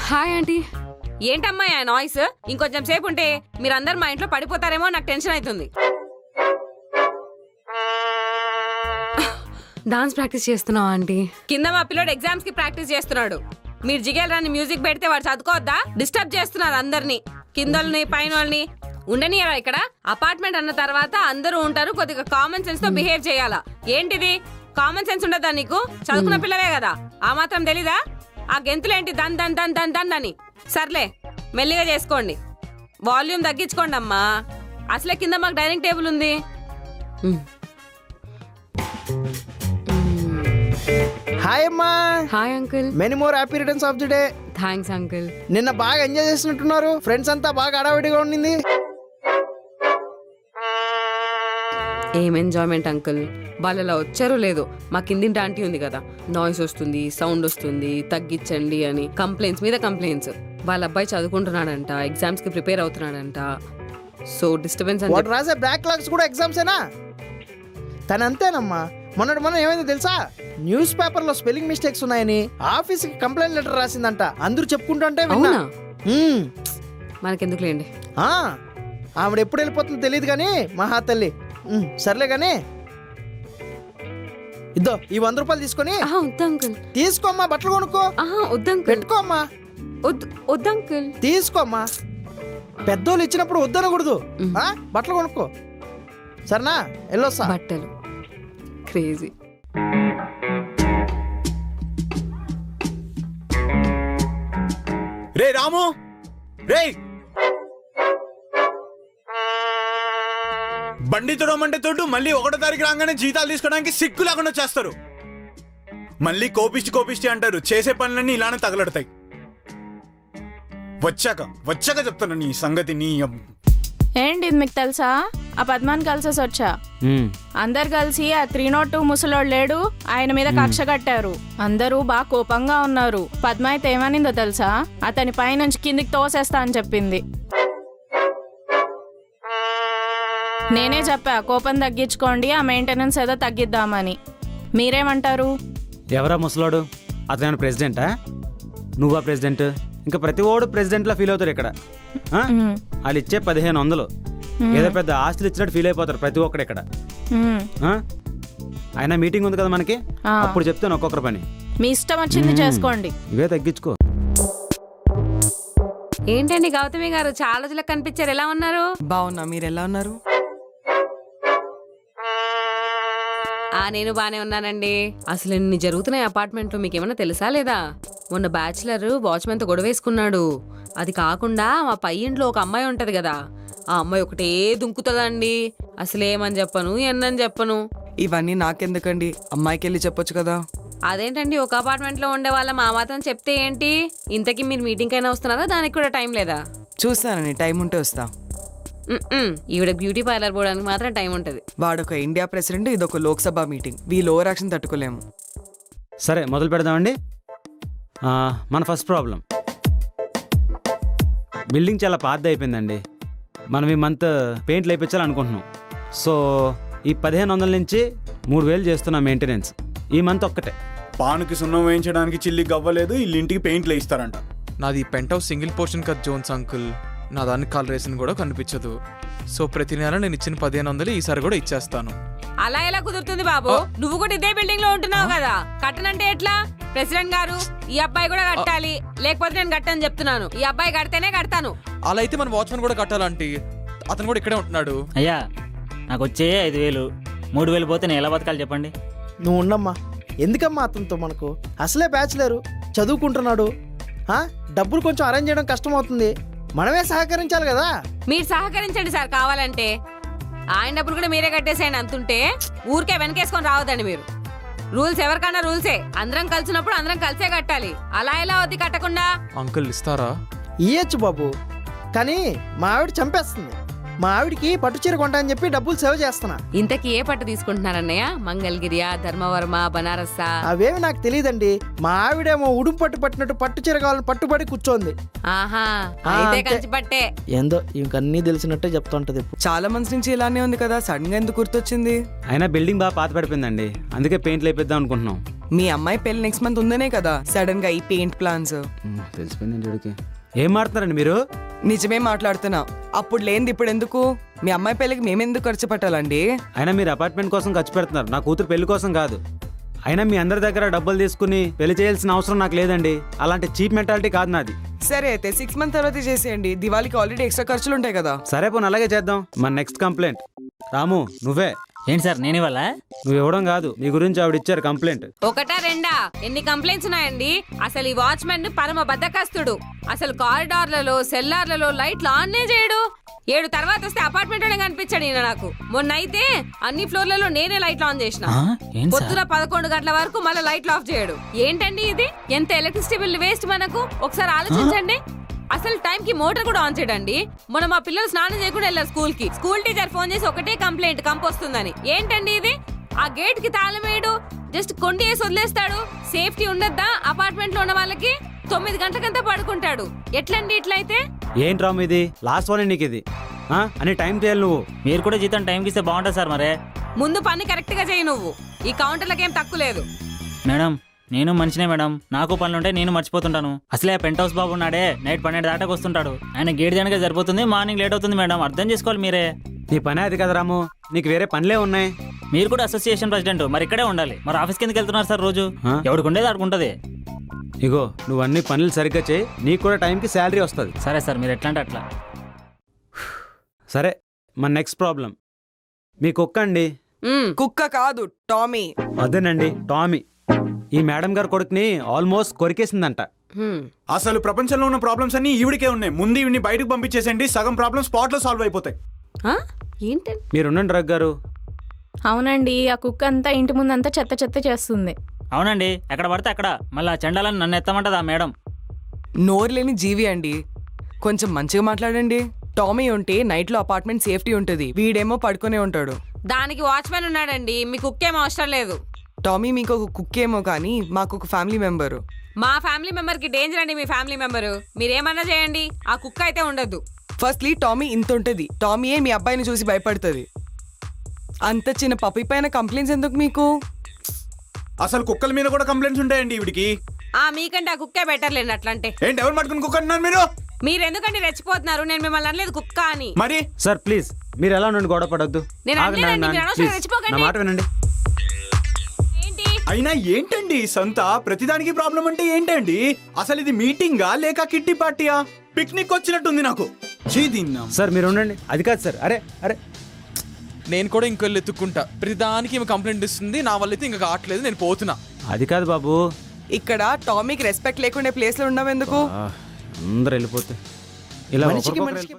Hi aunty. ఏంటమ్మా ఆ noise? ఇంకొంచెం సేపు ఉంటే మీరందరు మా ఇంట్లో పడిపోతారేమో, నాకు టెన్షన్ అవుతుంది. డాన్స్ ప్రాక్టీస్ చేస్తున్నావా ఆంటీ? కింద మా పిల్లోడు ఎగ్జామ్స్ కి ప్రాక్టీస్ చేస్తున్నాడు. మీరు జిగేల్ రాని మ్యూజిక్ పెడితే వాడు చదువుకోవద్దా? డిస్టర్బ్ చేస్తున్నారు అందరినీ, కిందోళ్ళని పైనోళ్ళని. ఉండనియరా ఇక్కడ? అపార్ట్మెంట్ అన్న తర్వాత అందరూ ఉంటారు, కొద్దిగా కామన్ సెన్స్ తో బిహేవ్ చేయాలా. ఏంటిది కామన్ సెన్స్ ఉండదా నీకు? చదువుకున్న పిల్లవే కదా, ఆ మాత్రం తెలీదా? ఆ గెంతులేంటి దన్ దన్ దన్ దన్ దన్ అని? సర్లే మెల్లిగా చేసుకోండి, వాల్యూమ్ తగ్గించుకోండి అమ్మా. అసలే కింద మాకు డైనింగ్ టేబుల్ ఉంది. హాయ్ అమ్మా. Hi uncle. Many more happy returns of the day. Thanks uncle. నిన్న బాగా ఎంజాయ్ చేసినట్టున్నారు, ఫ్రెండ్స్ అంతా బాగా హడావిడిగా ఉండింది. ఏం ఎంజాయ్మెంట్ అంకుల్, వాళ్ళు అలా వచ్చారో లేదో, మా కిందింటి ఆంటీ ఉంది కదా, నాయిస్ వస్తుంది, సౌండ్ వస్తుంది, తగ్గించండి అని కంప్లైంట్స్ మీద కంప్లైంట్స్. వాళ్ళ అబ్బాయి చదువుకుంటున్నాడంట, ఎగ్జామ్స్ కి ప్రిపేర్ అవుతున్నాడంట. సో డిస్టర్బెన్స్ వాడు రాసే బ్యాక్లాగ్స్ కూడా ఎగ్జామ్సేనా? తను అంతేనమ్మా. మొన్న ఏమైందో తెలుసా? న్యూస్ పేపర్ లో స్పెల్లింగ్ మిస్టేక్స్ ఉన్నాయని ఆఫీస్ కి కంప్లైంట్ లెటర్ రాసిందంట. అందరూ చెప్పుకుంటుంటే విన్నా. మనకెందుకులేండి. ఆవిడ ఎప్పుడు వెళ్ళిపోతుందో తెలియదు కానీ మహా తల్లి. సర్లే గానీ ఇద్దో ఈ 100 రూపాయలు తీసుకొని. వద్దు అంకుల్. తీసుకోమ్మా, బట్టలు కొనుక్కో. వద్దు అంకుల్. పెట్టుకోమ్మా. వద్దు అంకుల్. తీసుకోమ్మా, పెద్దోళ్ళు ఇచ్చినప్పుడు వద్దనకూడదు. బట్టలు కొనుక్కో, సరేనా? వెళ్ళొస్తా. బట్టలు క్రేజీ. రే రాము, రే బండి తొడమంటే తోడు మళ్ళీ 1వ తారీఖు రాగానే జీతాలు తీసుకోవడానికి సిగ్గు లేకుండా చేస్తారు. మళ్ళీ కోపిష్టి అంటారు. చేసే పనులన్నీ ఇలానే తగలడతాయి. వచ్చాక చెప్తాను నీ సంగతి. నీ ఏంటి ఇది మీకు తెలుసా? ఆ పద్మాన్ని కలిసేసి వచ్చా. అందరు కలిసి ఆ 302 ముసలోడు లేడు, ఆయన మీద కక్ష కట్టారు. అందరూ బాగా కోపంగా ఉన్నారు. పద్మ అయితే ఏమనిందో తెలుసా? అతని పైనుంచి కిందికి తోసేస్తా అని చెప్పింది. నేనే చెప్పా కోపం తగ్గించుకోండి, ఆ మెయింటెనెన్స్ ఏదో తగ్గిద్దామని. మీరేమంటారు? ఎవరా ముసలాడు? అతను ప్రెసిడెంటా? నువ్వా ప్రెసిడెంట్? ఇంకా ప్రతి ఓడు ప్రెసిడెంట్లా ఫీల్ అవుతారు ఇక్కడ. వాళ్ళు ఇచ్చే 1500 ఏదో పెద్ద ఆస్తులు ఇచ్చినట్టు ఫీల్ అయిపోతారు ప్రతి ఒక్కడు ఇక్కడ. అయినా మీటింగ్ ఉంది కదా మనకి, అప్పుడు చెప్తాను ఒక్కొక్కరి పని. మీ ఇష్టం వచ్చింది చేసుకోండి. ఇవే తగ్గించుకో. ఏంటండి గౌతమి గారు, చాలా రోజులకు కనిపించారు, ఎలా ఉన్నారు? బాగున్నా, మీరు ఎలా ఉన్నారు? నేను బానే ఉన్నానండి. అసలు ఎన్ని జరుగుతున్నాయి అపార్ట్మెంట్ లో, మీకు ఏమన్నా తెలుసా లేదా? మొన్న బ్యాచులర్ వాచ్మెన్ తో గొడవేసుకున్నాడు. అది కాకుండా మా పై ఇంట్లో ఒక అమ్మాయి ఉంటది కదా, ఆ అమ్మాయి ఒకటే దుంకుతుందండి. అసలు ఏమని చెప్పను, ఎన్నని చెప్పను. ఇవన్నీ నాకెందుకండి, అమ్మాయికి వెళ్ళి చెప్పొచ్చు కదా. అదేంటండి, ఒక అపార్ట్మెంట్ లో ఉండే వాళ్ళ మా మాత్రం చెప్తే ఏంటి? ఇంతకీ మీరు మీటింగ్ అయినా వస్తున్నారా? దానికి కూడా టైం లేదా? చూస్తానండి, టైం ఉంటే వస్తా. ఈవిడ బ్యూటీ పార్లర్ పోవడానికి మాత్రం టైం ఉంటది. వాడొక ఇండియా ప్రెసిడెంట్, ఇదొక లోక్సభ మీటింగ్. వీళ్ళు ఓవర్ యాక్షన్ తట్టుకోలేము. సరే మొదలు పెడదామండి. మన ఫస్ట్ ప్రాబ్లం, బిల్డింగ్ చాలా పాతది అయిపోయిందండి. మనం ఈ మంత్ పెయింట్లు వేయించాలనుకుంటున్నాం. సో ఈ 1500 నుంచి 3000 చేస్తున్నాం మెయింటెనెన్స్. ఈ మంత్ ఒక్కటే. పానుకి సున్నం వేయించడానికి చిల్లి గవ్వలేదు, వీళ్ళ ఇంటికి పెయింట్లు వేయిస్తారంట. నాది పెంట్ హౌస్ సింగిల్ పోర్షన్ కట్ జోన్స్ అంకుల్. నా దానికి కలర్ వేసిన కూడా కనిపించదు. సో ప్రతి నెల నేను ఇచ్చిన 1500 ఈసారి కూడా ఇచ్చేస్తాను. అలా ఎలా కుదురుతుంది బాబు? నువ్వు కూడా ఇదే బిల్డింగ్ లో ఉంటున్నావు కదా, కట్టనంటే ఎట్లా? ప్రెసిడెంట్ గారు, ఈ అబ్బాయి కూడా కట్టాలి, లేకపోతే నేను కట్టని చెప్తున్నాను. ఈ అబ్బాయి కడితేనే కడతాను. అలా అయితే మన వాచ్మెన్ కూడా కట్టాలంటే, అతను కూడా ఇక్కడే ఉంటున్నాడు. అయ్యా నాకు వచ్చే 5000, 3000 పోతే నేను ఎలా బతకాలి చెప్పండి? నువ్వు ఉండమ్మా, ఎందుకమ్మా అతనితో మనకు? అసలే బ్యాచులరు, చదువుకుంటున్నాడు. డబ్బులు కొంచెం అరేంజ్ చేయడం కష్టం అవుతుంది, మనమే సహకరించాలి కదా. మీరు సహకరించండి సార్ కావాలంటే. ఆయన డబ్బులు కూడా మీరే కట్టేసేయండి. అంతుంటే ఊరికే వెనకేసుకొని రావద్దండి మీరు. రూల్స్ ఎవరికన్నా రూల్సే. అందరం కలిసినప్పుడు అందరం కలిసే కట్టాలి. అలా ఎలా అవుద్ది కట్టకుండా? అంకుల్ ఇస్తారా? ఇయ్యచ్చు బాబు, కానీ మా ఆవిడ చంపేస్తుంది. మా ఆవిడికి పట్టు చీర కొంటా అని చెప్పి డబ్బులు సేవ్ చేస్తున్నా. ఇంతకీ ఏ పట్టు తీసుకుంటున్నారన్నయ్య? మంగళగిరియా, ధర్మవరమ, బనారస్సా? అవేమి నాకు తెలియదండి. మా ఆవిడేమో ఉడుము పట్టు పట్టినట్టు పట్టు చీర కావాలని పట్టుబడి కూర్చోంది. ఆహా, ఆ, అయితే అంతే. కంచి పట్టే. ఏందో ఇంకన్నీ తెలిసినట్టే చెప్తుంటది. చాలా మంత్స్ నుంచి ఇలానే ఉంది కదా, సడన్ గా ఎందుకు గుర్తొచ్చింది? అయినా బిల్డింగ్ బాగా పాత పడిపోయిందండి, అందుకే పెయింట్లు వేపిద్దాం అనుకుంటున్నాం. మీ అమ్మాయి పెళ్లి నెక్స్ట్ మంత్ ఉందనే కదా సడన్ గా ఈ పెయింట్ ప్లాన్స్. తెలిసిపోయింది చూడికి. ఏం మాట్లాడుతున్నారండి మీరు? నిజమే మాట్లాడుతున్నా. అప్పుడు లేనిది ఇప్పుడు ఎందుకు? మీ అమ్మాయి పెళ్లికి మేమెందుకు ఖర్చు పెట్టాలండి? అయినా మీరు అపార్ట్మెంట్ కోసం ఖర్చు పెడుతున్నారు, నా కూతురు పెళ్లి కోసం కాదు. అయినా మీ అందరి దగ్గర డబ్బులు తీసుకుని పెళ్లి చేయాల్సిన అవసరం నాకు లేదండి. అలాంటి చీప్ మెంటాలిటీ కాదు నాది. సరే అయితే 6 మంత్ తర్వాత చేసేయండి. దివాళీకి ఆల్రెడీ ఎక్స్ట్రా ఖర్చులు ఉంటాయి కదా. సరే పోనీ అలాగే చేద్దాం. మన నెక్స్ట్ కంప్లైంట్ రాము నువ్వే. ఏంటి సార్ నేను ఇవ్వాలా? నువ్వు ఇవ్వడం కాదు, నీ గురించి ఆవిడ ఇచ్చారు కంప్లైంట్. ఒకటా రెండా? ఎన్ని కంప్లైంట్స్ ఉన్నాయండి? అసలు ఈ వాచ్మెన్ పరమ బద్దకస్తుడు. అసలు కారిడార్లలో సెల్లార్లలో లైట్లు ఆన్నే చేయడు. 7 తర్వాత వస్తే అపార్ట్మెంట్ లోనే కనిపించాడు ఈయన నాకు. మొన్న అయితే అన్ని ఫ్లోర్లలో నేనే లైట్లు ఆన్ చేసిన. ఏంటి సార్? పొద్దున 11 గంటల వరకు మళ్ళీ లైట్లు ఆఫ్ చేయడు. ఏంటండి ఇది? ఎంత ఎలక్ట్రిసిటీ బిల్ వేస్ట్ మనకు. ఒకసారి ఆలోచించండి. అసలు టైం కి మోటార్ కూడా ఆన్ చేయడండి. మొన్న మా పిల్లలు స్నానం చేయకుండా వెళ్ళారు స్కూల్ కి. స్కూల్ టీచర్ ఫోన్ చేసి ఒకటే కంప్లైంట్, కంపు వస్తుందని. ఏంటండి ఇది? ఆ గేట్ కి తాళం వేయడు, జస్ట్ కొండి వేసి వదిలేస్తాడు. సేఫ్టీ ఉండద్దా అపార్ట్మెంట్ లో ఉన్న వాళ్ళకి? 9 గంటలకంతా పడుకుంటాడు. ఎట్లండి ఇట్లయితే? ఏంటి రాము ఇది? లాస్ట్ వన్ నీకు ఇది అని టైం చేయాలి నువ్వు. మీరు కూడా జీతం టైంకి ఇస్తే బాగుంటుంది సార్. మరే ముందు పని కరెక్ట్ గా చేయి నువ్వు. ఈ కౌంటర్లకేం తక్కువ లేదు. మేడం నేను మనిషినే మేడం, నాకు పనులుంటే నేను మర్చిపోతుంటాను. అసలే ఆ పెంట్ హౌస్ బాబు ఉన్నాడే, నైట్ 12 దాటాకు వస్తుంటాడు. ఆయన గేట్ దానికే సరిపోతుంది, మార్నింగ్ లేట్ అవుతుంది మేడం. అర్థం చేసుకోవాలి మీరే. నీ పని అది కదా రాము, నీకు వేరే పనులే ఉన్నాయి. మీరు కూడా అసోసియేషన్ ప్రెసిడెంట్, మరి ఇక్కడే ఉండాలి. మరి ఆఫీస్కి ఎందుకు వెళ్తున్నారు సార్ రోజు? ఆ? ఎవరికి ఉండేది ఆడుకుంటుంది. ఇగో నువ్వు అన్ని పనులు సరిగ్గా చేయి, నీకు కూడా టైంకి శాలరీ వస్తుంది. సరే సార్, మీరు ఎట్లా అంటే అట్లా. సరే మన నెక్స్ట్ ప్రాబ్లం మీ కుక్క అండి. కుక్క కాదు, టామీ. అదేనండి టామీ. ఈ మేడం గారి కొడుకుని ఆల్మోస్ట్ కొరికేసిందంట. అసలు ప్రపంచంలో ఉన్న ప్రాబ్లమ్స్ అన్ని ఈవిడికే ఉన్నాయి. ముందు ఈవిని బయటకు పంపించేసండి, సగం ప్రాబ్లమ్స్ స్పాట్ లో సాల్వ్ అయిపోతాయి. ఏంటండి? మీరుండండి రగ్ గారు. అవునండి, ఆ కుక్క అంతా ఇంటి ముందంతా చెత్త చెత్త చేస్తుంది. అవునండి, ఎక్కడ పడితే అక్కడ. మళ్ళీ ఆ చండాలని నన్ను ఎత్తమంటదా మేడం? నోరు లేని జీవి అండి, కొంచెం మంచిగా మాట్లాడండి. టామీ ఉంటే నైట్ లో అపార్ట్మెంట్ సేఫ్టీ ఉంటుంది, వీడేమో పడుకునే ఉంటాడు. దానికి వాచ్మెన్ ఉన్నాడండి. మీ కుక్కేం అవసరం లేదు. టామీ మీకు ఒక కుక్ ఏమో కానీ మాకు ఒక ఫ్యామిలీ మెంబరు. మా ఫ్యామిలీ మెంబర్ కి డేంజర్ అండి. మీ ఫ్యామిలీ మెంబరు మీరేమన్నా చేయండి, ఆ కుక్క అయితే ఉండదు. ఫస్ట్లీ టామీ ఇంత ఉంటుంది. టామీయే మీ అబ్బాయిని చూసి భయపడుతుంది. అంత చిన్న పప్పి పైన కంప్లైంట్స్ ఎందుకు మీకు? అసలు కుక్కల మీద కూడా కంప్లైంట్స్ ఉంటాయండి ఈవిడికి. మీకంటే ఆ కుక్కే బెటర్ లేండి. అట్లంటే ఏంటి ఎవరు పట్టుకుని కుక్క అంటున్నారు మీరు? మీరు ఎందుకంటే రెచ్చిపోతున్నారు? నేను మిమ్మల్ని అనలేదు కుక్క అని. మరి సార్ ప్లీజ్ మీరు ఎలా నుండి గొడవ పడొద్దు. నేను ఆగండి, అనలేదండి, ఆగండి, మీరు అనవసరంగా please. రెచ్చిపోకండి. నా మాట వినండి. ఏంటి? అయినా ఏంటండి సంత ప్రతిదానికి ప్రాబ్లం అంటే ఏంటండి? అసలు ఇది మీటింగా లేక కిట్టి పార్టీయా? పిక్నిక్ వచ్చినట్టుంది నాకు. సార్ మీరు ఉండండి. అది కాదు సార్. అరే అరే నేను కూడా ఇంకొల్లు ఎత్తుక్కుంటా. ప్రతిదానికి ఈమె కంప్లైంట్ ఇస్తుంది, నా వల్ల అయితే ఇంకా కావట్లేదు, నేను పోతున్నా. అది కాదు బాబు. ఇక్కడ టామీకి రెస్పెక్ట్ లేకుండా ప్లేస్ లో ఉండవు ఎందుకు? అందరు వెళ్ళిపోతే ఇలా మనిషికి ఒకరికొకరు మనిషికి